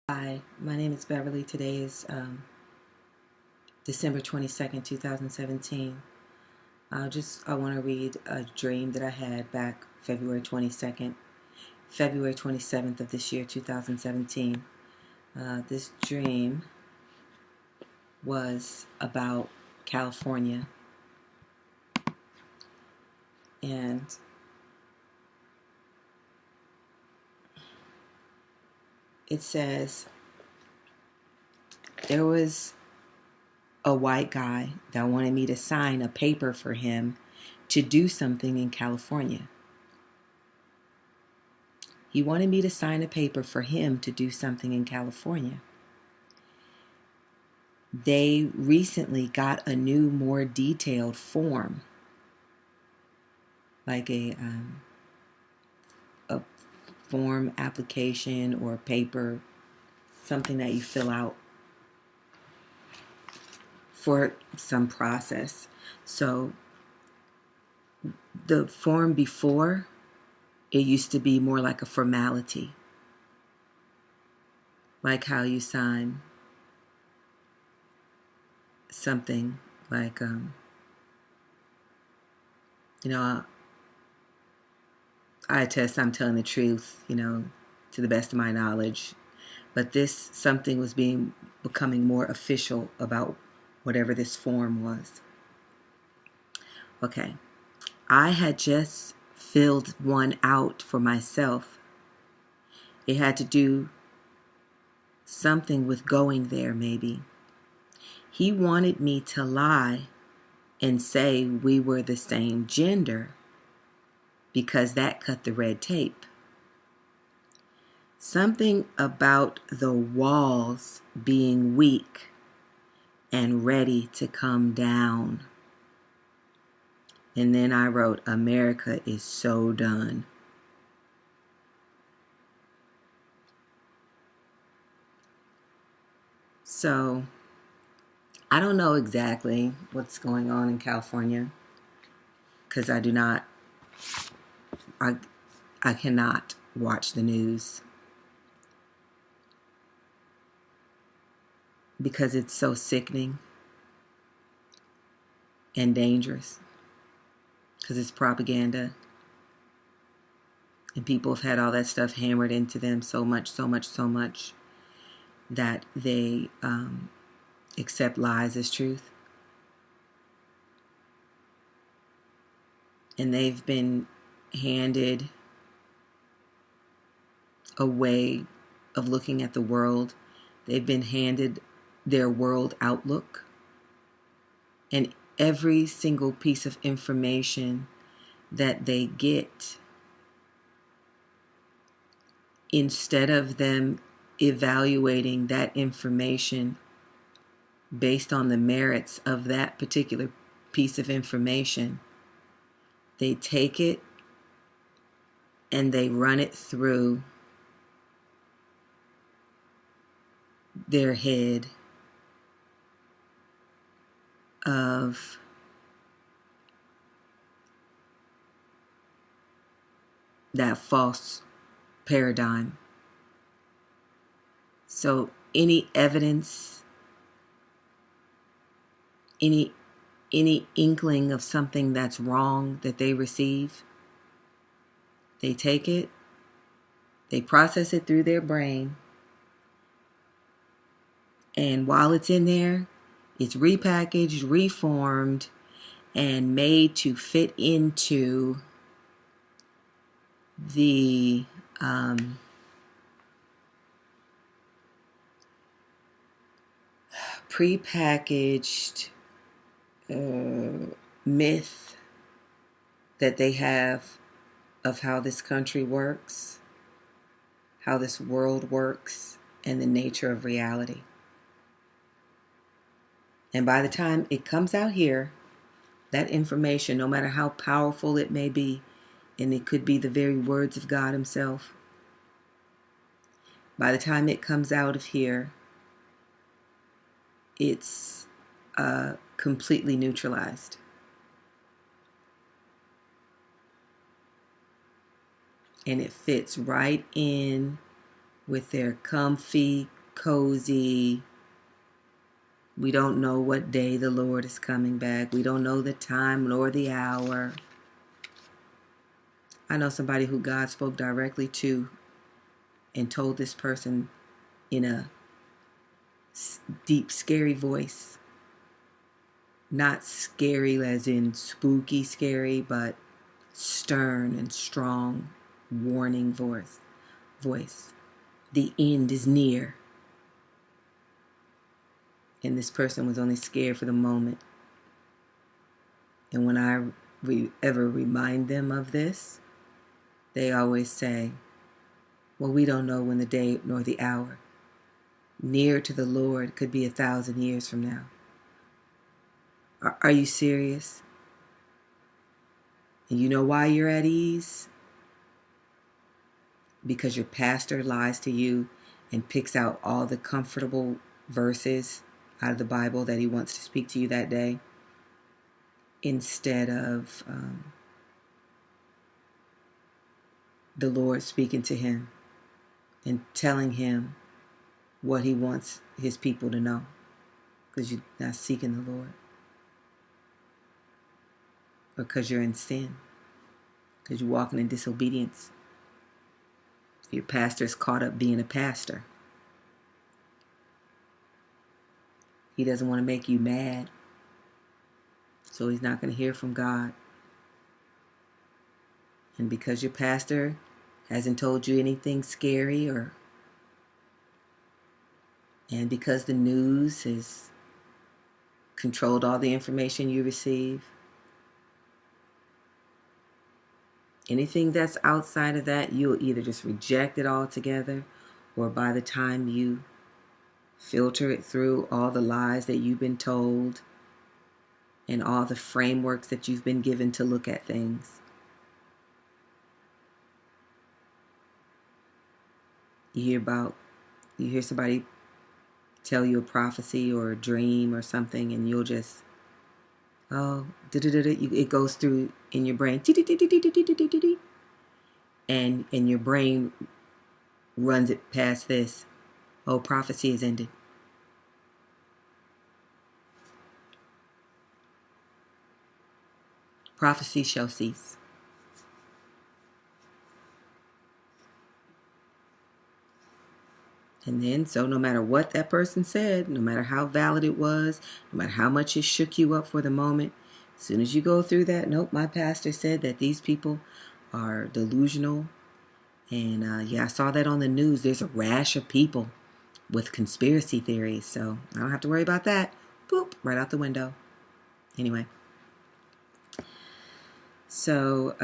Hi, my name is Beverly. Today is December 22nd, 2017. I want to read a dream that I had back February 22nd, February 27th of this year, 2017. This dream was about California, and it says there was a white guy that wanted me to sign a paper for him to do something in California. He wanted me to sign a paper for him to do something in California. They recently got a new, more detailed form, like a form application or paper, something that you fill out for some process. So the form before, it used to be more like a formality, like how you sign something like, you know, I attest I'm telling the truth, to the best of my knowledge. But this something was becoming more official about whatever this form was. Okay. I had just filled one out for myself. It had to do something with going there, maybe. He wanted me to lie and say we were the same gender because that cut the red tape. Something about the walls being weak and ready to come down. And then I wrote, America is so done. So I don't know exactly what's going on in California because I cannot watch the news because it's so sickening and dangerous because it's propaganda and people have had all that stuff hammered into them so much that they accept lies as truth. And they've been handed a way of looking at the world. They've been handed their world outlook. And every single piece of information that they get, instead of them evaluating that information based on the merits of that particular piece of information, they take it and they run it through their head of that false paradigm. So any evidence, any inkling of something that's wrong that they receive, they take it, they process it through their brain, and while it's in there, it's repackaged, reformed, and made to fit into the prepackaged myth that they have of how this country works, how this world works, and the nature of reality. And by the time it comes out here, that information, no matter how powerful it may be, and it could be the very words of God Himself, by the time it comes out of here, it's completely neutralized. And it fits right in with their comfy, cozy. We don't know what day the Lord is coming back. We don't know the time nor the hour. I know somebody who God spoke directly to and told this person in a deep, scary voice. Not scary as in spooky scary, but stern and strong, warning voice. The end is near. And this person was only scared for the moment. And when I ever remind them of this, they always say, well, we don't know when the day nor the hour. Near to the Lord could be 1,000 years from now. Are you serious? And you know why you're at ease? Because your pastor lies to you and picks out all the comfortable verses out of the Bible that he wants to speak to you that day, instead of the Lord speaking to him and telling him what he wants his people to know, because you're not seeking the Lord, or because you're in sin, because you're walking in disobedience. Your pastor's caught up being a pastor. He doesn't want to make you mad, so he's not going to hear from God. And because your pastor hasn't told you anything scary, and because the news has controlled all the information you receive, anything that's outside of that, you'll either just reject it altogether, or by the time you filter it through all the lies that you've been told and all the frameworks that you've been given to look at things, you hear somebody tell you a prophecy or a dream or something, and you'll just, it goes through in your brain, and your brain runs it past this. Oh, prophecy has ended. Prophecy shall cease. And then, so no matter what that person said, no matter how valid it was, no matter how much it shook you up for the moment, as soon as you go through that, nope, my pastor said that these people are delusional. And I saw that on the news. There's a rash of people with conspiracy theories, so I don't have to worry about that. Boop, right out the window. Anyway. So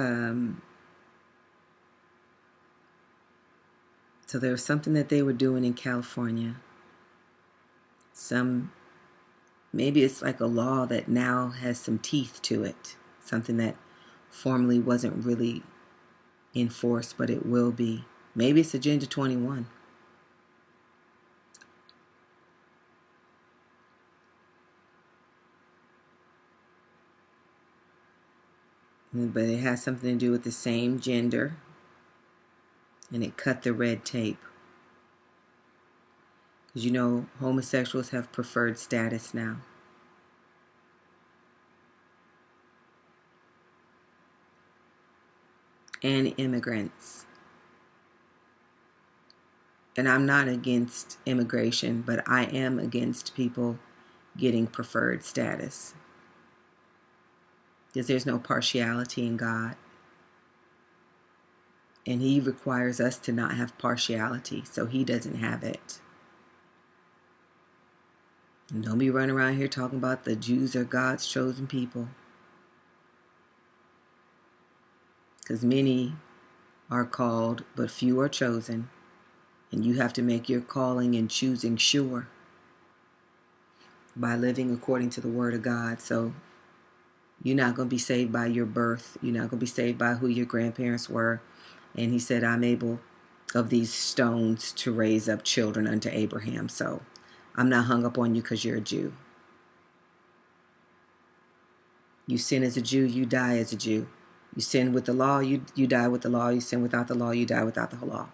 there was something that they were doing in California. Maybe it's like a law that now has some teeth to it. Something that formerly wasn't really enforced, but it will be. Maybe it's Agenda 21. But it has something to do with the same gender. And it cut the red tape. Because homosexuals have preferred status now. And immigrants. And I'm not against immigration, but I am against people getting preferred status. Because there's no partiality in God. And he requires us to not have partiality, so he doesn't have it. And don't be running around here talking about the Jews are God's chosen people. Because many are called, but few are chosen. And you have to make your calling and choosing sure by living according to the Word of God. So you're not going to be saved by your birth. You're not going to be saved by who your grandparents were. And he said, I'm able of these stones to raise up children unto Abraham. So I'm not hung up on you because you're a Jew. You sin as a Jew, you die as a Jew. You sin with the law, you die with the law. You sin without the law, you die without the law.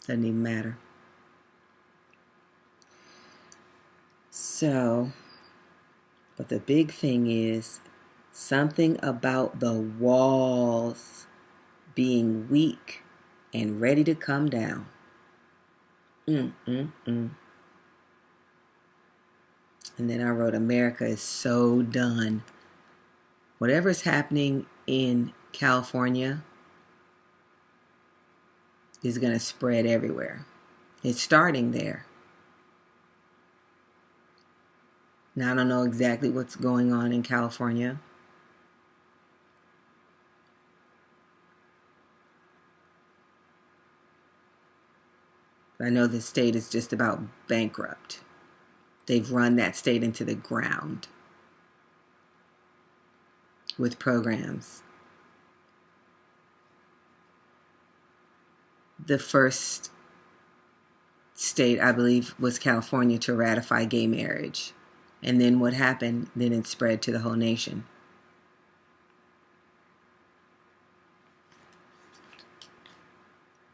Doesn't even matter. So, but the big thing is something about the walls being weak and ready to come down. And then I wrote, America is so done. Whatever's happening in California is going to spread everywhere. It's starting there. Now, I don't know exactly what's going on in California. I know the state is just about bankrupt. They've run that state into the ground with programs. The first state, I believe, was California to ratify gay marriage. And then what happened? Then it spread to the whole nation.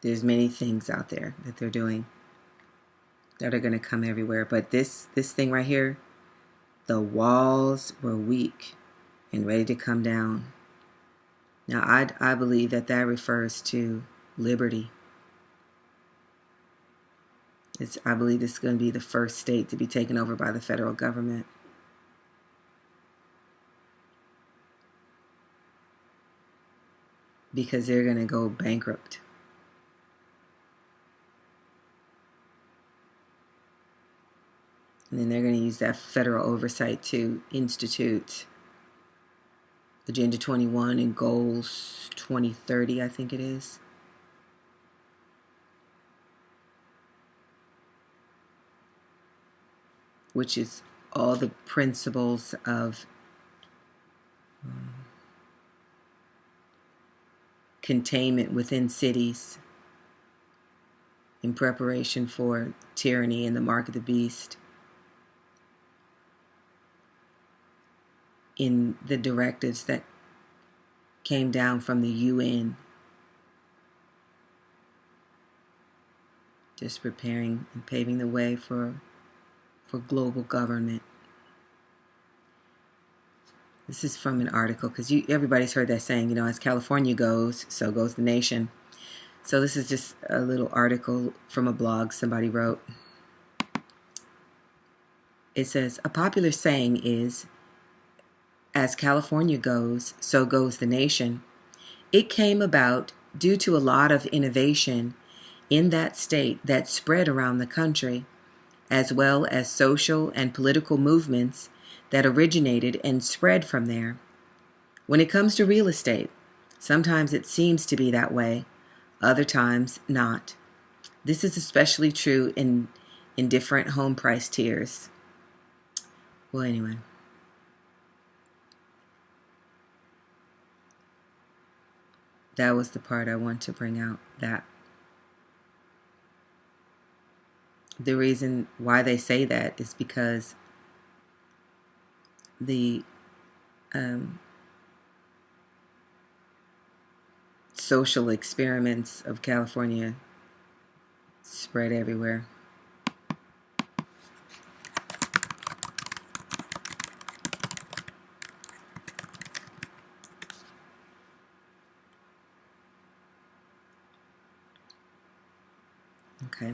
There's many things out there that they're doing that are going to come everywhere. But this thing right here, the walls were weak and ready to come down. Now, I believe that refers to liberty. I believe this is going to be the first state to be taken over by the federal government. Because they're going to go bankrupt. And then they're going to use that federal oversight to institute Agenda 21 and Goals 2030, I think it is. Which is all the principles of containment within cities in preparation for tyranny and the mark of the beast. In the directives that came down from the UN. Just preparing and paving the way for global government. This is from an article, because everybody's heard that saying, as California goes, so goes the nation. So this is just a little article from a blog somebody wrote. It says, a popular saying is, as California goes, so goes the nation. It came about due to a lot of innovation in that state that spread around the country, as well as social and political movements that originated and spread from there. When it comes to real estate, sometimes it seems to be that way, other times not. This is especially true in different home price tiers. Well, anyway. That was the part I want to bring out, that the reason why they say that is because the social experiments of California spread everywhere. Okay.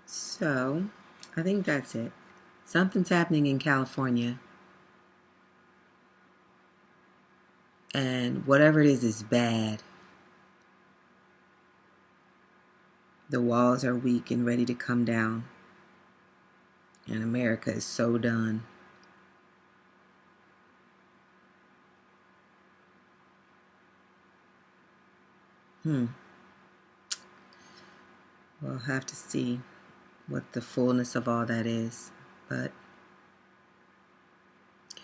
So, I think that's it. Something's happening in California. And whatever it is bad. The walls are weak and ready to come down. And America is so done. We'll have to see what the fullness of all that is. But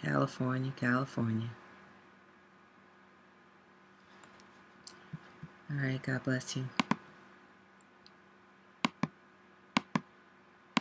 California. All right, God bless you.